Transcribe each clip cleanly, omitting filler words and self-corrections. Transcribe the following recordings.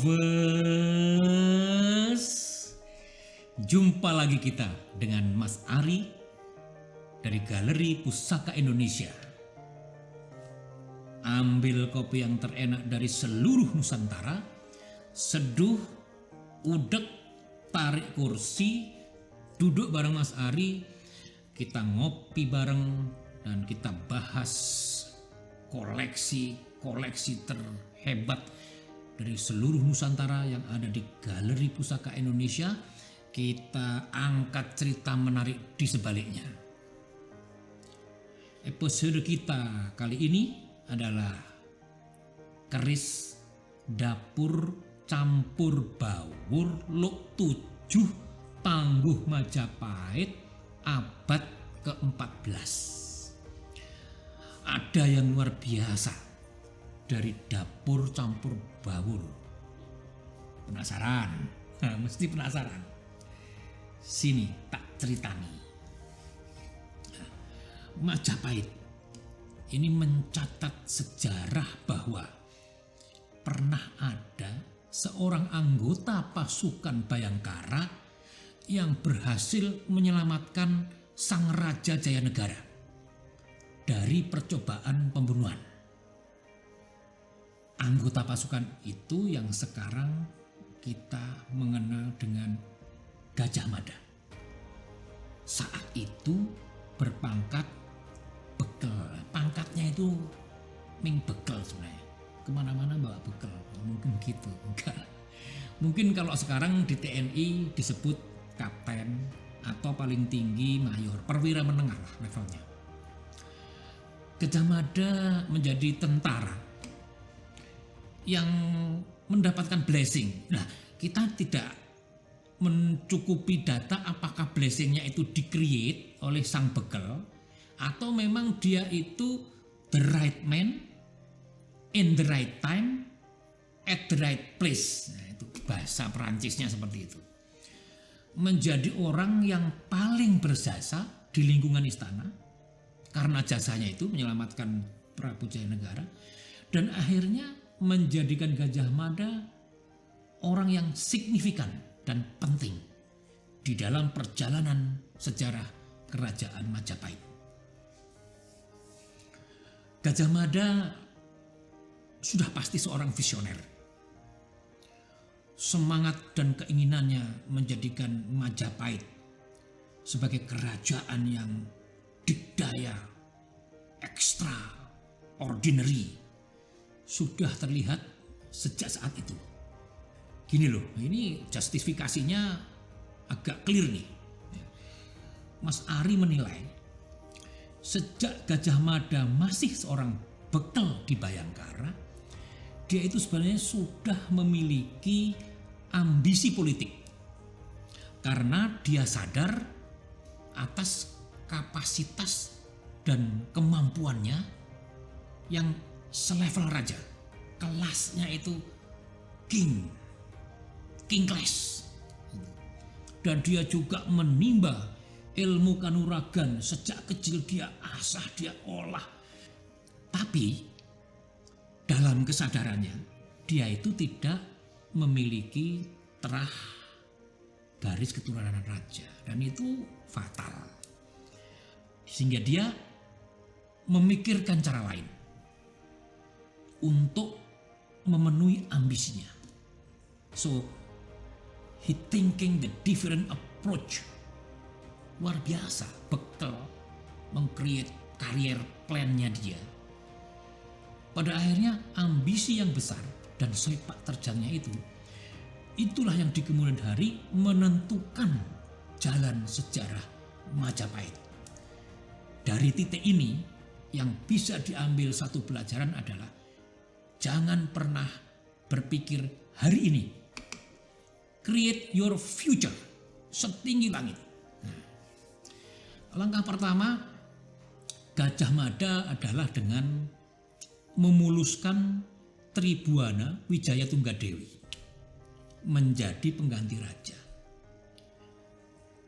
Lovers, jumpa lagi kita dengan Mas Ari dari Galeri Pusaka Indonesia. Ambil kopi yang terenak dari seluruh Nusantara, seduh, udek, tarik kursi, duduk bareng Mas Ari, kita ngopi bareng dan kita bahas koleksi terhebat dari seluruh Nusantara yang ada di Galeri Pusaka Indonesia. Kita angkat cerita menarik di sebaliknya. Episode kita kali ini adalah keris dapur campur bawur Luk 7 Tangguh Majapahit abad ke-14. Ada yang luar biasa dari dapur campur bawur. Penasaran? Nah, mesti penasaran. Sini tak ceritani. Majapahit ini mencatat sejarah bahwa pernah ada seorang anggota pasukan Bayangkara yang berhasil menyelamatkan Sang Raja Jayanegara dari percobaan pembunuhan. Anggota pasukan itu yang sekarang kita mengenal dengan Gajah Mada. Saat itu berpangkat bekel. Pangkatnya itu ming bekel sebenarnya. Kemana-mana bawa bekel. Mungkin gitu. Enggak. Mungkin kalau sekarang di TNI disebut kapten atau paling tinggi mayor. Perwira menengah lah levelnya. Gajah Mada menjadi tentara yang mendapatkan blessing. Nah, kita tidak mencukupi data apakah blessingnya itu di-create oleh sang bekel atau memang dia itu the right man in the right time at the right place. Nah, itu bahasa Perancisnya seperti itu. Menjadi orang yang paling berjasa di lingkungan istana karena jasanya itu menyelamatkan Prabu Jayanegara dan akhirnya menjadikan Gajah Mada orang yang signifikan dan penting di dalam perjalanan sejarah Kerajaan Majapahit. Gajah Mada sudah pasti seorang visioner. Semangat dan keinginannya menjadikan Majapahit sebagai kerajaan yang dikdaya, extraordinary sudah terlihat sejak saat itu. Gini loh, ini justifikasinya agak clear nih. Mas Ari menilai sejak Gajah Mada masih seorang bekel di Bayangkara, dia itu sebenarnya sudah memiliki ambisi politik. Karena dia sadar atas kapasitas dan kemampuannya yang selevel raja, kelasnya itu king class, dan dia juga menimba ilmu kanuragan sejak kecil, dia asah, dia olah. Tapi dalam kesadarannya dia itu tidak memiliki terah garis keturunan raja, dan itu fatal, sehingga dia memikirkan cara lain untuk memenuhi ambisinya. So he thinking the different approach. Luar biasa, bekel meng-create career plan-nya dia. Pada akhirnya ambisi yang besar dan sepak terjangnya itulah yang di kemudian hari menentukan jalan sejarah Majapahit. Dari titik ini yang bisa diambil satu pelajaran adalah jangan pernah berpikir hari ini. Create your future setinggi langit. Nah, langkah pertama Gajah Mada adalah dengan memuluskan Tribuana Wijaya Tunggadewi menjadi pengganti raja.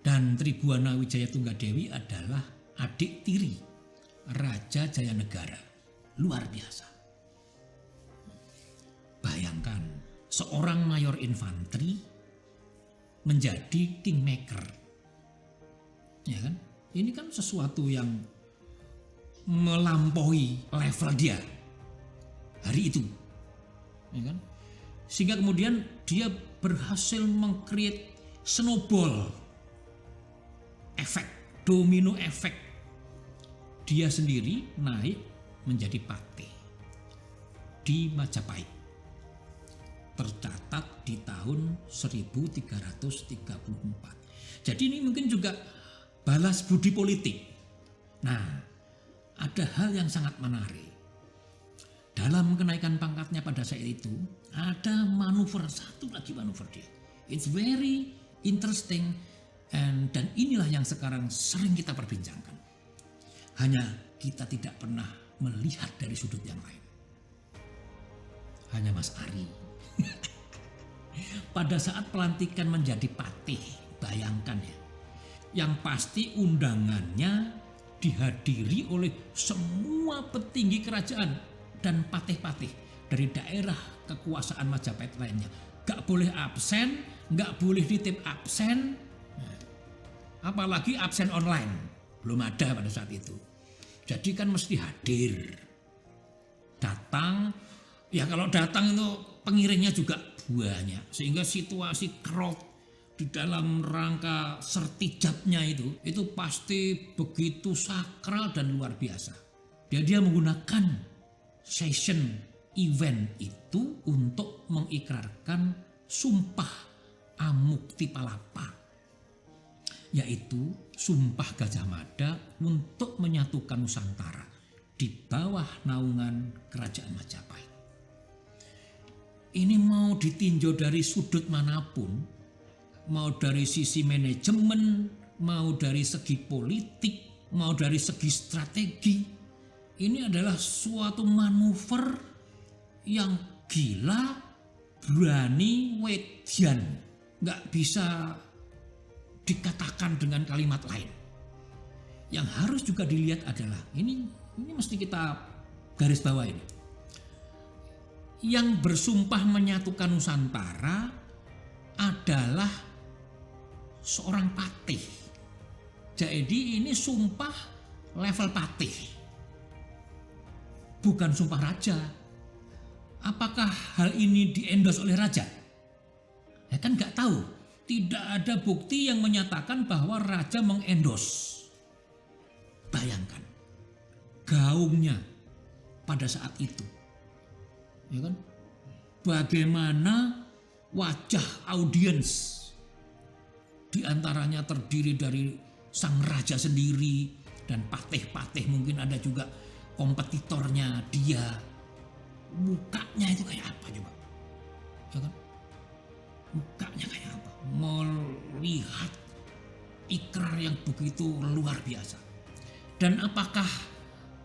Dan Tribuana Wijaya Tunggadewi adalah adik tiri Raja Jayanegara. Luar biasa. Bayangkan seorang mayor infanteri menjadi kingmaker. Ya kan? Ini kan sesuatu yang melampaui level dia hari itu. Ya kan? Sehingga kemudian dia berhasil meng-create snowball efek, domino efek. Dia sendiri naik menjadi patih di Majapahit. Tercatat di tahun 1334. Jadi ini mungkin juga balas budi politik. Nah, ada hal yang sangat menarik. Dalam kenaikan pangkatnya pada saat itu, ada manuver, satu lagi manuver dia. It's very interesting, dan inilah yang sekarang sering kita perbincangkan. Hanya kita tidak pernah melihat dari sudut yang lain. Hanya Mas Ari. Pada saat pelantikan menjadi patih, bayangkan ya, yang pasti undangannya dihadiri oleh semua petinggi kerajaan dan patih-patih dari daerah kekuasaan Majapahit lainnya. Gak boleh absen, gak boleh nitip absen, apalagi absen online, belum ada pada saat itu. Jadi kan mesti hadir, datang. Ya kalau datang itu pengiringnya juga banyak, sehingga situasi crowd di dalam rangka sertijabnya itu pasti begitu sakral dan luar biasa. Dia menggunakan session event itu untuk mengikrarkan sumpah Amuktipalapa, yaitu sumpah Gajah Mada untuk menyatukan Nusantara di bawah naungan Kerajaan Majapahit. Ini mau ditinjau dari sudut manapun, mau dari sisi manajemen, mau dari segi politik, mau dari segi strategi, ini adalah suatu manuver yang gila, berani, wedian, nggak bisa dikatakan dengan kalimat lain. Yang harus juga dilihat adalah ini mesti kita garis bawah ini. Yang bersumpah menyatukan Nusantara adalah seorang patih. Jadi ini sumpah level patih, bukan sumpah raja. Apakah hal ini diendos oleh raja? Ya kan nggak tahu. Tidak ada bukti yang menyatakan bahwa raja mengendos. Bayangkan gaungnya pada saat itu. Ya kan? Bagaimana wajah audiens, di antaranya terdiri dari sang raja sendiri dan patih-patih, mungkin ada juga kompetitornya dia. Mukanya itu kayak apa coba? Ya kan? Mukanya kayak apa? Melihat ikrar yang begitu luar biasa. Dan apakah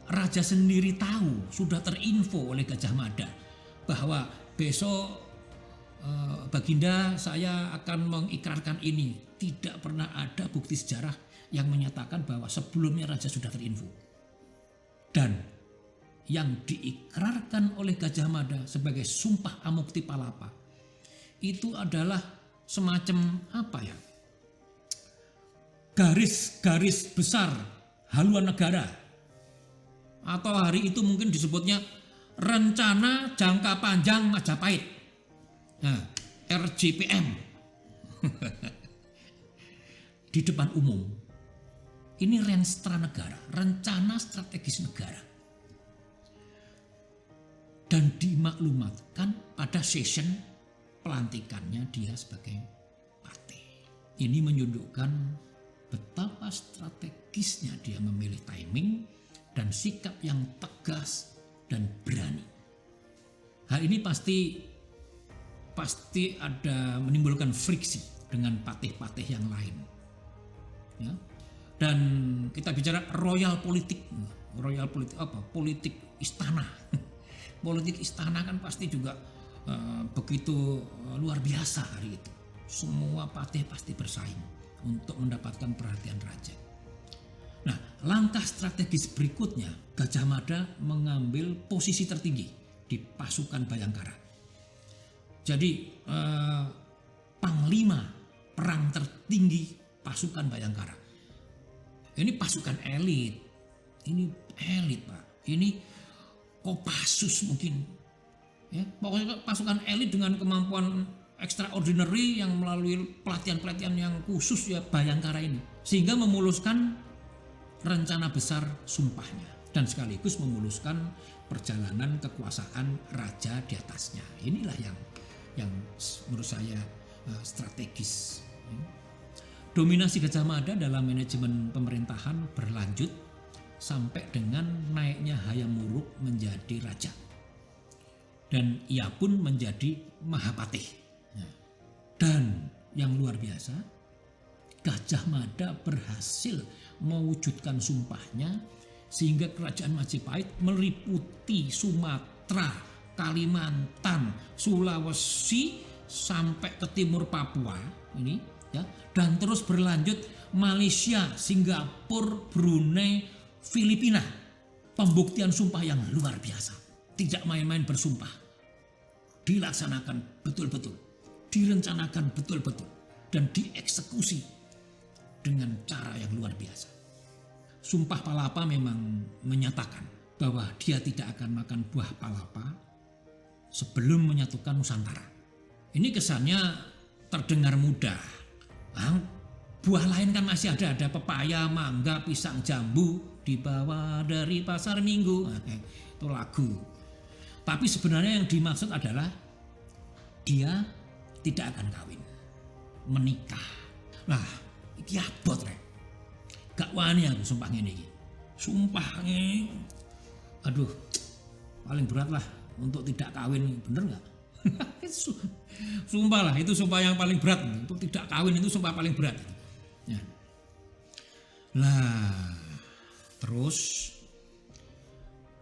raja sendiri tahu, sudah terinfo oleh Gajah Mada bahwa besok Baginda saya akan mengikrarkan ini? Tidak pernah ada bukti sejarah yang menyatakan bahwa sebelumnya raja sudah terinfo. Dan yang diikrarkan oleh Gajah Mada sebagai sumpah Amuktipalapa itu adalah semacam apa ya? Garis-garis besar haluan negara. Atau hari itu mungkin disebutnya Rencana Jangka Panjang Majapahit, nah, RJPM. Di depan umum. Ini renstra negara, rencana strategis negara. Dan dimaklumatkan pada session pelantikannya dia sebagai patih. Ini menunjukkan betapa strategisnya dia memilih timing dan sikap yang tegas dan berani. Hal ini pasti ada menimbulkan friksi dengan patih-patih yang lain. Ya. Dan kita bicara royal politik apa? Politik istana. Politik istana kan pasti juga begitu luar biasa hari itu. Semua patih pasti bersaing untuk mendapatkan perhatian raja. Nah, langkah strategis berikutnya, Gajah Mada mengambil posisi tertinggi di pasukan Bayangkara. Jadi panglima perang tertinggi pasukan Bhayangkara. Ini pasukan elit. Ini elit, Pak. Ini Kopassus mungkin. Ya, pokoknya pasukan elit dengan kemampuan extraordinary yang melalui pelatihan-pelatihan yang khusus ya Bhayangkara ini. Sehingga memuluskan rencana besar sumpahnya dan sekaligus memuluskan perjalanan kekuasaan raja di atasnya. Inilah yang menurut saya strategis. Dominasi Gajah Mada dalam manajemen pemerintahan berlanjut sampai dengan naiknya Hayam Wuruk menjadi raja. Dan ia pun menjadi Mahapatih. Dan yang luar biasa, Gajah Mada berhasil mewujudkan sumpahnya sehingga kerajaan Majapahit meliputi Sumatera, Kalimantan, Sulawesi sampai ke timur Papua ini ya, dan terus berlanjut Malaysia, Singapura, Brunei, Filipina. Pembuktian sumpah yang luar biasa. Tidak main-main bersumpah. Dilaksanakan betul-betul, direncanakan betul-betul dan dieksekusi dengan cara yang luar biasa. Sumpah Palapa memang menyatakan bahwa dia tidak akan makan buah palapa sebelum menyatukan Nusantara. Ini kesannya terdengar mudah. Buah lain kan masih ada pepaya, mangga, pisang, jambu dibawa dari pasar Minggu. Itu lagu. Tapi sebenarnya yang dimaksud adalah dia tidak akan kawin, menikah. Lah, iki abot rek. Gak wani aku sumpah ngene iki. Sumpah ngene. Aduh, paling berat lah untuk tidak kawin, bener nggak? Sumpah lah, itu sumpah yang paling berat. Untuk tidak kawin itu sumpah paling berat. Ya. Lah, terus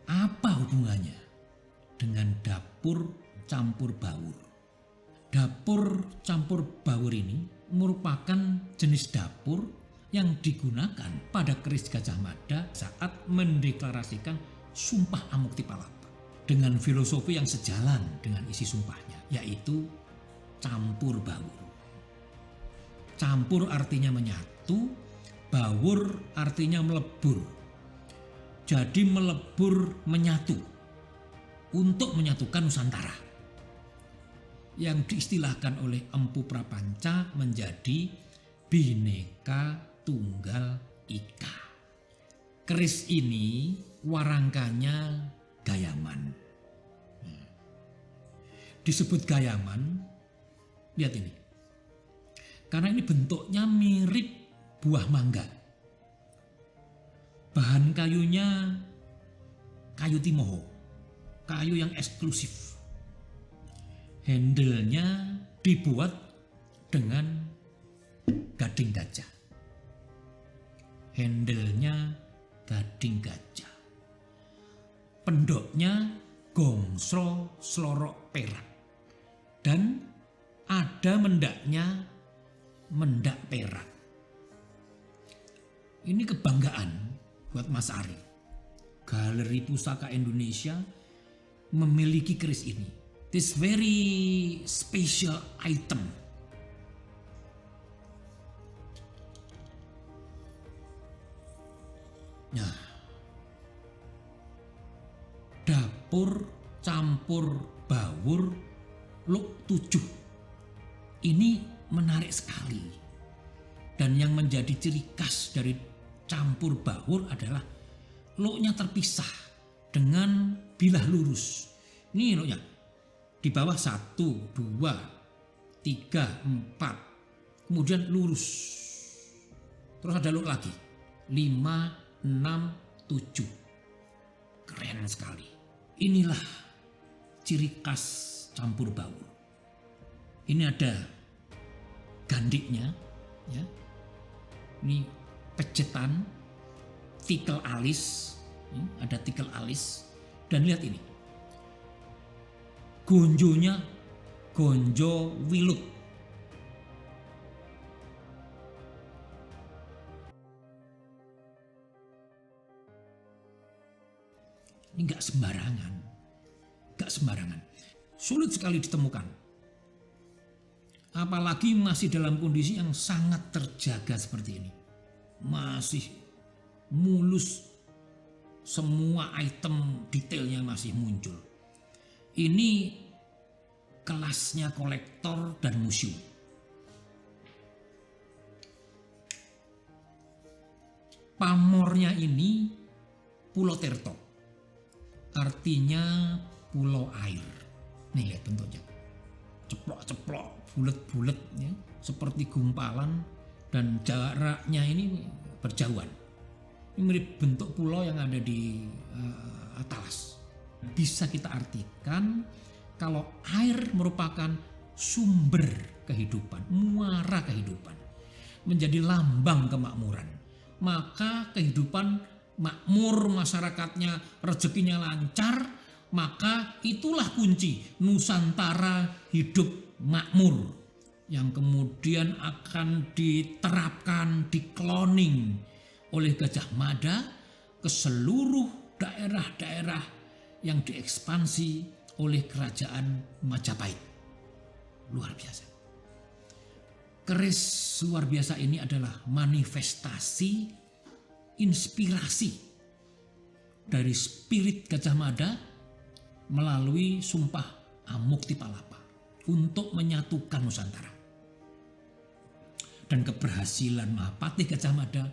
apa hubungannya dengan dapur campur baur? Dapur campur baur ini merupakan jenis dapur yang digunakan pada keris Gajah Mada saat mendeklarasikan Sumpah Amuktipalapa dengan filosofi yang sejalan dengan isi sumpahnya, yaitu campur baur. Campur artinya menyatu, baur artinya melebur. Jadi melebur menyatu untuk menyatukan Nusantara. Yang diistilahkan oleh Empu Prapanca menjadi Bhinneka Tunggal Ika. Keris ini warangkanya Gayaman. Disebut Gayaman, lihat ini. Karena ini bentuknya mirip buah mangga. Bahan kayunya kayu timoho, kayu yang eksklusif. Handle-nya dibuat dengan gading gajah. Handle-nya gading gajah. Pendoknya gongsro slorok perak. Dan ada mendaknya mendak perak. Ini kebanggaan buat Mas Ari. Galeri Pusaka Indonesia memiliki keris ini. This very special item. Nah, dapur campur baur Luk 7. Ini menarik sekali. Dan yang menjadi ciri khas dari campur baur adalah luknya terpisah dengan bilah lurus. Ini luknya. Di bawah 1, 2, 3, 4. Kemudian lurus. Terus ada luk lagi. 5, 6, 7. Keren sekali. Inilah ciri khas campur baur. Ini ada gandiknya. Ya. Ini pecetan. Tikel alis. Ada tikel alis. Dan lihat ini. Gonjonya gonjo wilut. Ini gak sembarangan. Gak sembarangan. Sulit sekali ditemukan. apalagi masih dalam kondisi yang sangat terjaga seperti ini. Masih mulus, semua item detailnya masih muncul. Ini kelasnya kolektor dan museum. Pamornya ini Pulau Terto, artinya pulau air. Nih lihat bentuknya, ceplok-ceplok, bulat-bulat ya, seperti gumpalan, dan jaraknya ini berjauhan. Ini mirip bentuk pulau yang ada di Talas. Bisa kita artikan kalau air merupakan sumber kehidupan, muara kehidupan, menjadi lambang kemakmuran. Maka kehidupan makmur, masyarakatnya rezekinya lancar, maka itulah kunci Nusantara hidup makmur yang kemudian akan diterapkan, dikloning oleh Gajah Mada ke seluruh daerah-daerah yang diekspansi oleh kerajaan Majapahit. Luar biasa. Keris luar biasa ini adalah manifestasi inspirasi dari spirit Gajah Mada melalui sumpah Amuktipalapa untuk menyatukan Nusantara. Dan keberhasilan Mahapatih Gajah Mada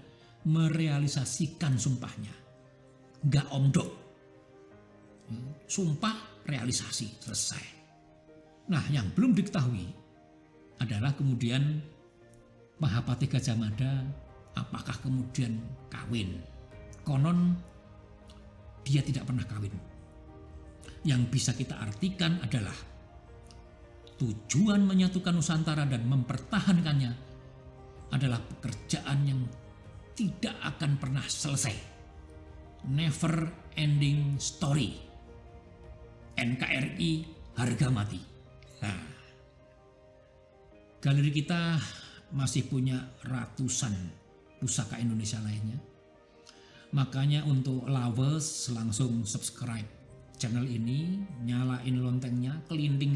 merealisasikan sumpahnya. Gak omdok. Sumpah realisasi, selesai. Nah, yang belum diketahui adalah kemudian Mahapatih Gajah Mada apakah kemudian kawin. Konon dia tidak pernah kawin. Yang bisa kita artikan adalah tujuan menyatukan Nusantara dan mempertahankannya adalah pekerjaan yang tidak akan pernah selesai. Never ending story. NKRI harga mati. Nah, galeri kita masih punya ratusan pusaka Indonesia lainnya. Makanya untuk lovers langsung subscribe channel ini, nyalain loncengnya, kelinting,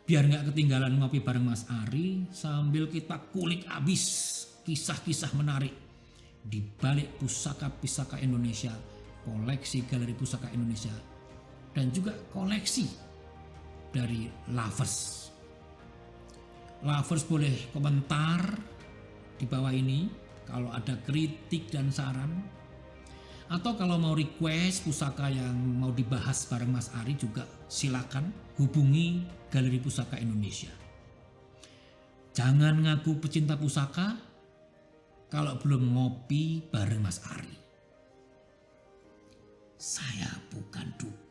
biar nggak ketinggalan ngopi bareng Mas Ari sambil kita kulik abis kisah-kisah menarik di balik pusaka-pusaka Indonesia, koleksi galeri pusaka Indonesia, dan juga koleksi dari lovers. Lovers boleh komentar di bawah ini kalau ada kritik dan saran, atau kalau mau request pusaka yang mau dibahas bareng Mas Ari juga silakan hubungi Galeri Pusaka Indonesia. Jangan ngaku pecinta pusaka kalau belum ngopi bareng Mas Ari. Saya bukan dukun.